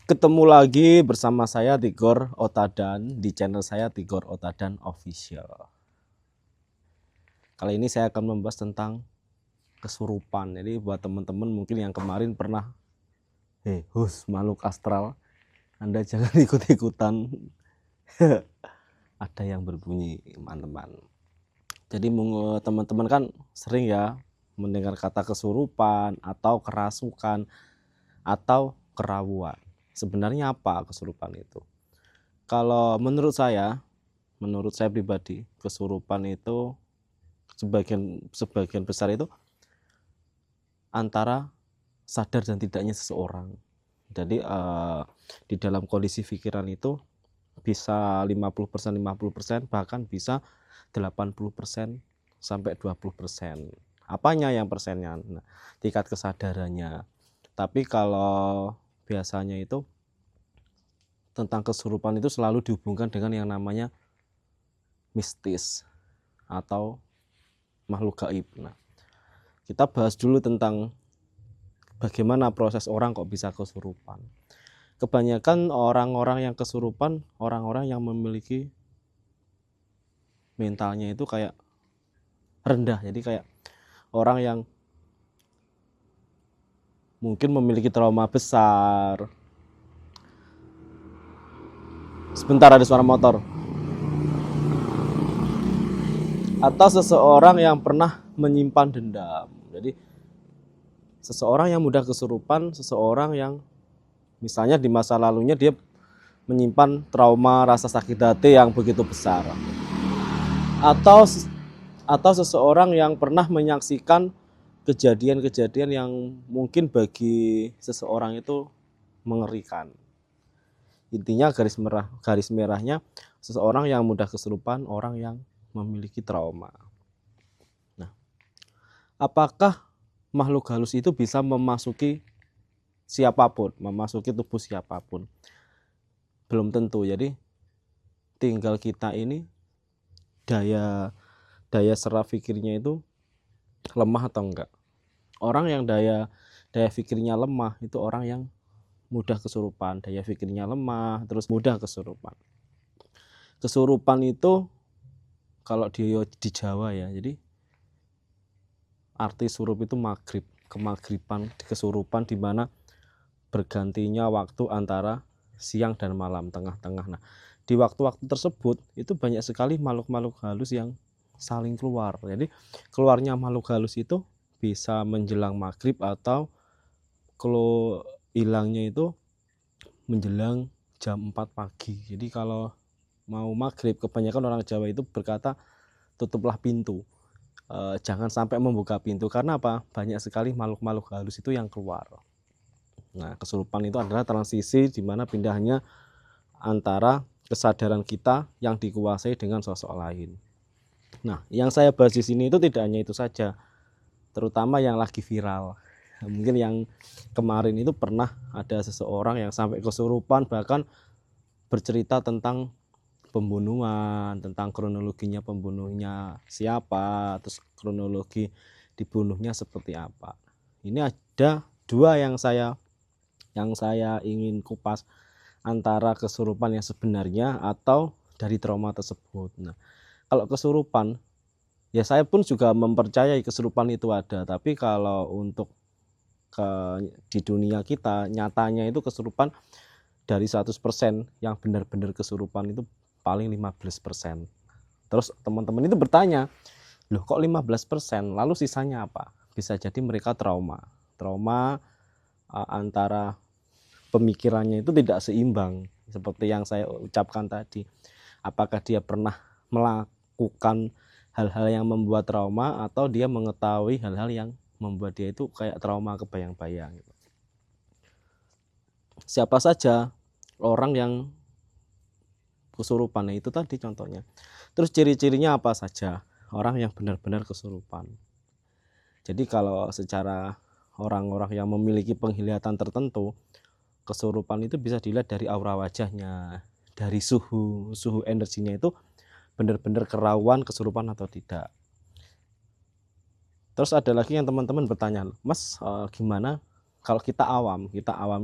Ketemu lagi bersama saya Tigor Otadan di channel saya Tigor Otadan Official. Kali ini saya akan membahas tentang kesurupan. Jadi buat teman-teman mungkin yang kemarin pernah makhluk astral, Anda jangan ikut-ikutan. Ada yang berbunyi, teman-teman. Jadi teman-teman kan sering ya mendengar kata kesurupan atau kerasukan atau kerawuan. Sebenarnya apa kesurupan itu? Kalau menurut saya pribadi, kesurupan itu sebagian besar itu antara sadar dan tidaknya seseorang. Jadi di dalam kondisi pikiran itu bisa 50%, 50%, bahkan bisa 80% sampai 20%. Apanya yang persennya? Nah, tingkat kesadarannya. Tapi kalau biasanya itu tentang kesurupan itu selalu dihubungkan dengan yang namanya mistis atau makhluk gaib. Nah, kita bahas dulu tentang bagaimana proses orang kok bisa kesurupan. Kebanyakan orang-orang yang kesurupan, orang-orang yang memiliki mentalnya itu kayak rendah. Jadi kayak orang yang mungkin memiliki trauma besar. Sebentar, ada suara motor. Atau seseorang yang pernah menyimpan dendam. Jadi seseorang yang mudah kesurupan, seseorang yang misalnya di masa lalunya dia menyimpan trauma rasa sakit hati yang begitu besar. Atau seseorang yang pernah menyaksikan kejadian-kejadian yang mungkin bagi seseorang itu mengerikan. Intinya garis merahnya seseorang yang mudah kesurupan, orang yang memiliki trauma. Nah, apakah makhluk halus itu bisa memasuki siapapun, memasuki tubuh siapapun? Belum tentu. Jadi tinggal kita ini daya serap pikirnya itu lemah atau enggak. Orang yang daya pikirnya lemah itu orang yang mudah kesurupan. Daya pikirnya lemah terus mudah kesurupan. Kesurupan itu kalau di Jawa ya, jadi arti surup itu maghrib, kemagriban, kesurupan, di mana bergantinya waktu antara siang dan malam, tengah-tengah. Nah, di waktu-waktu tersebut itu banyak sekali makhluk-makhluk halus yang saling keluar. Jadi keluarnya makhluk halus itu bisa menjelang maghrib atau kalau hilangnya itu menjelang jam 4 pagi. Jadi kalau mau maghrib, kebanyakan orang Jawa itu berkata tutuplah pintu, jangan sampai membuka pintu. Karena apa? Banyak sekali makhluk-makhluk halus itu yang keluar. Nah, kesurupan itu adalah transisi di mana pindahnya antara kesadaran kita yang dikuasai dengan sosok lain. Nah, yang saya bahas di sini itu tidak hanya itu saja, terutama yang lagi viral. Mungkin yang kemarin itu pernah ada seseorang yang sampai kesurupan, bahkan bercerita tentang pembunuhan, tentang kronologinya pembunuhnya siapa, terus kronologi dibunuhnya seperti apa. Ini ada dua yang saya ingin kupas, antara kesurupan yang sebenarnya atau dari trauma tersebut. Nah, kalau kesurupan, ya saya pun juga mempercayai kesurupan itu ada, tapi kalau untuk di dunia kita nyatanya itu kesurupan dari 100% yang benar-benar kesurupan itu paling 15%. Terus teman-teman itu bertanya, loh kok 15%? Lalu sisanya apa? Bisa jadi mereka trauma antara pemikirannya itu tidak seimbang, seperti yang saya ucapkan tadi. Apakah dia pernah melakukan hal-hal yang membuat trauma, atau dia mengetahui hal-hal yang membuat dia itu kayak trauma, kebayang-bayang. Siapa saja orang yang kesurupan, itu tadi contohnya. Terus ciri-cirinya apa saja orang yang benar-benar kesurupan? Jadi kalau secara orang-orang yang memiliki penglihatan tertentu, kesurupan itu bisa dilihat dari aura wajahnya, dari suhu energinya itu benar-benar kerawan kesurupan atau tidak. Terus ada lagi yang teman-teman bertanya, Mas, gimana Kalau kita awam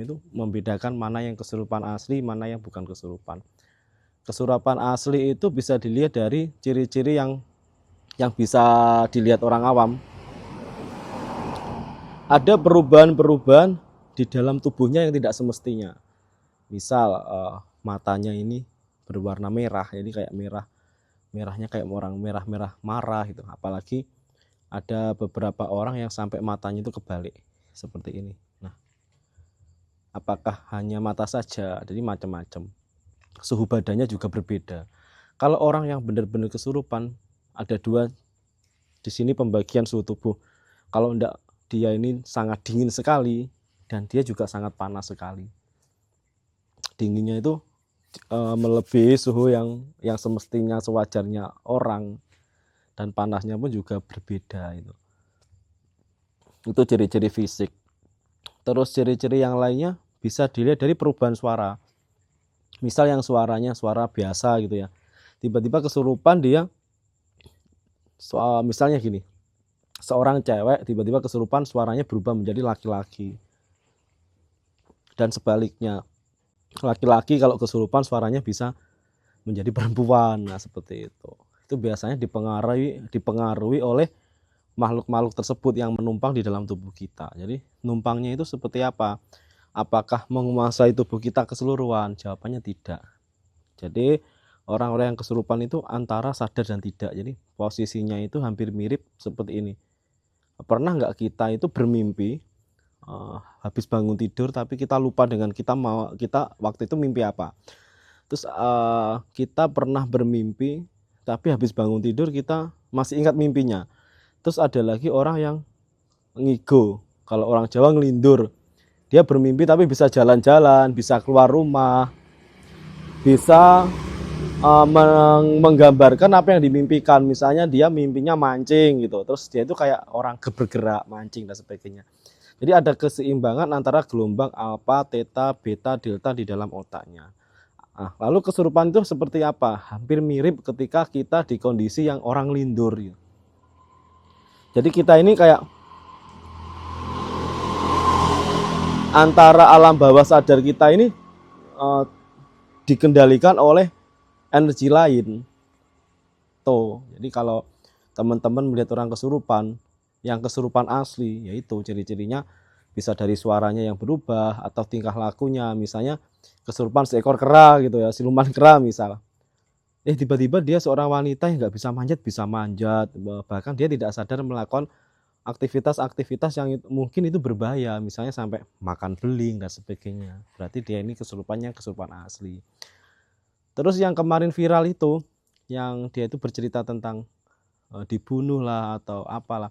itu membedakan mana yang kesurupan asli, mana yang bukan kesurupan. Kesurupan asli itu bisa dilihat dari ciri-ciri yang bisa dilihat orang awam. Ada perubahan-perubahan di dalam tubuhnya yang tidak semestinya. Misal matanya ini berwarna merah, jadi kayak merahnya kayak orang merah-merah marah gitu. Apalagi ada beberapa orang yang sampai matanya itu kebalik seperti ini. Nah, apakah hanya mata saja? Jadi macam-macam. Suhu badannya juga berbeda. Kalau orang yang benar-benar kesurupan, ada dua di sini pembagian suhu tubuh. Kalau enggak, dia ini sangat dingin sekali dan dia juga sangat panas sekali. Dinginnya itu melebihi suhu yang semestinya sewajarnya orang, dan panasnya pun juga berbeda. Itu ciri-ciri fisik. Terus ciri-ciri yang lainnya bisa dilihat dari perubahan suara. Misal yang suaranya suara biasa gitu ya, tiba-tiba kesurupan dia, misalnya gini, seorang cewek tiba-tiba kesurupan suaranya berubah menjadi laki-laki, dan sebaliknya laki-laki kalau kesurupan suaranya bisa menjadi perempuan. Nah, seperti itu biasanya dipengaruhi oleh makhluk-makhluk tersebut yang menumpang di dalam tubuh kita. Jadi numpangnya itu seperti apa? Apakah menguasai tubuh kita keseluruhan? Jawabannya tidak. Jadi orang-orang yang kesurupan itu antara sadar dan tidak. Jadi posisinya itu hampir mirip seperti ini. Pernah nggak kita itu bermimpi habis bangun tidur tapi kita lupa dengan kita waktu itu mimpi apa? Terus kita pernah bermimpi tapi habis bangun tidur kita masih ingat mimpinya. Terus ada lagi orang yang ngigo, kalau orang Jawa ngelindur. Dia bermimpi tapi bisa jalan-jalan, bisa keluar rumah, bisa menggambarkan apa yang dimimpikan. Misalnya dia mimpinya mancing gitu, terus dia itu kayak orang bergerak mancing dan sebagainya. Jadi ada keseimbangan antara gelombang alfa, theta, beta, delta di dalam otaknya. Nah, lalu kesurupan itu seperti apa? Hampir mirip ketika kita di kondisi yang orang lindur. Jadi kita ini kayak antara alam bawah sadar kita ini dikendalikan oleh energi lain. Jadi kalau teman-teman melihat orang kesurupan, yang kesurupan asli, yaitu ciri-cirinya bisa dari suaranya yang berubah atau tingkah lakunya. Misalnya kesurupan seekor kera gitu ya, siluman kera misal. Tiba-tiba dia seorang wanita yang nggak bisa manjat, bahkan dia tidak sadar melakukan aktivitas-aktivitas yang mungkin itu berbahaya, misalnya sampai makan beling dan sebagainya. Berarti dia ini kesurupan asli. Terus yang kemarin viral itu, yang dia itu bercerita tentang dibunuh lah atau apalah.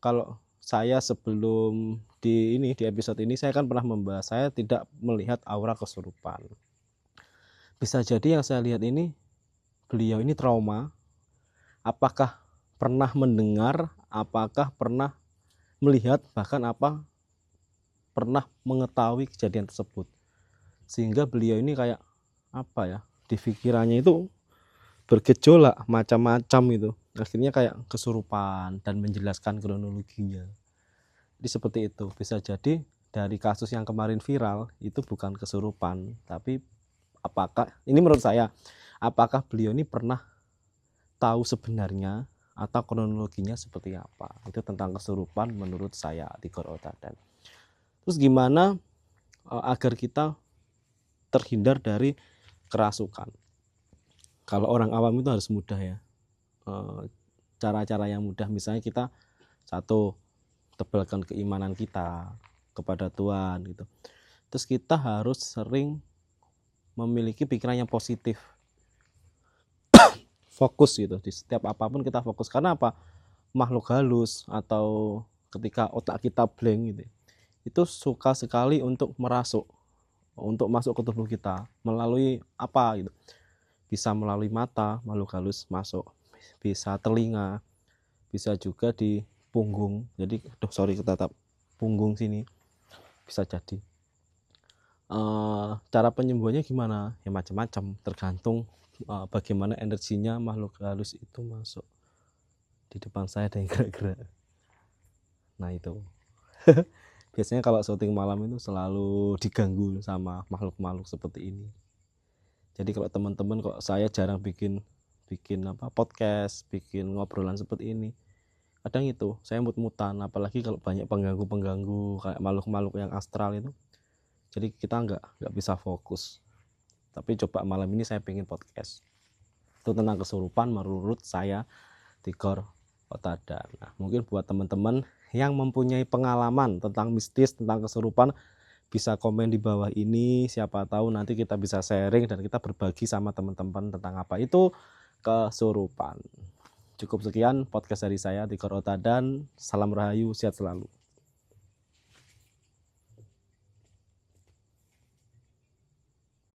Kalau saya sebelum di episode ini saya kan pernah membahas, saya tidak melihat aura kesurupan. Bisa jadi yang saya lihat ini, beliau ini trauma. Apakah pernah mendengar, apakah pernah melihat, bahkan pernah mengetahui kejadian tersebut, sehingga beliau ini kayak di pikirannya itu bergejolak macam-macam itu, akhirnya kayak kesurupan dan menjelaskan kronologinya. Jadi seperti itu. Bisa jadi dari kasus yang kemarin viral itu bukan kesurupan, tapi ini menurut saya, apakah beliau ini pernah tahu sebenarnya atau kronologinya seperti apa. Itu tentang kesurupan menurut saya, Tigor Otadan. Terus gimana agar kita terhindar dari kerasukan? Kalau orang awam itu harus mudah ya, cara-cara yang mudah. Misalnya kita tebalkan keimanan kita kepada Tuhan gitu. Terus kita harus sering memiliki pikiran yang positif, fokus gitu. Di setiap apapun kita fokus. Karena apa? Makhluk halus atau ketika otak kita blank gitu, itu suka sekali untuk masuk ke tubuh kita melalui gitu. Bisa melalui mata, makhluk halus masuk, bisa telinga, bisa juga di punggung. Jadi ketatap punggung sini bisa jadi. Cara penyembuhannya gimana? Ya macam-macam, tergantung bagaimana energinya makhluk halus itu masuk di depan saya dan gerak-gerak. Nah itu Biasanya kalau syuting malam itu selalu diganggu sama makhluk-makhluk seperti ini. Jadi kalau teman-teman kok saya jarang bikin podcast, bikin ngobrolan seperti ini. Kadang itu saya mut-mutan, apalagi kalau banyak pengganggu-pengganggu kayak makhluk-makhluk yang astral itu. Jadi kita nggak bisa fokus. Tapi coba malam ini saya pengen podcast. Itu tentang kesurupan menurut saya Tigor Otada. Nah, mungkin buat teman-teman yang mempunyai pengalaman tentang mistis, tentang kesurupan, bisa komen di bawah ini. Siapa tahu nanti kita bisa sharing dan kita berbagi sama teman-teman tentang apa itu kesurupan. Cukup sekian podcast dari saya Tigor Otada. Salam Rahayu, sehat selalu.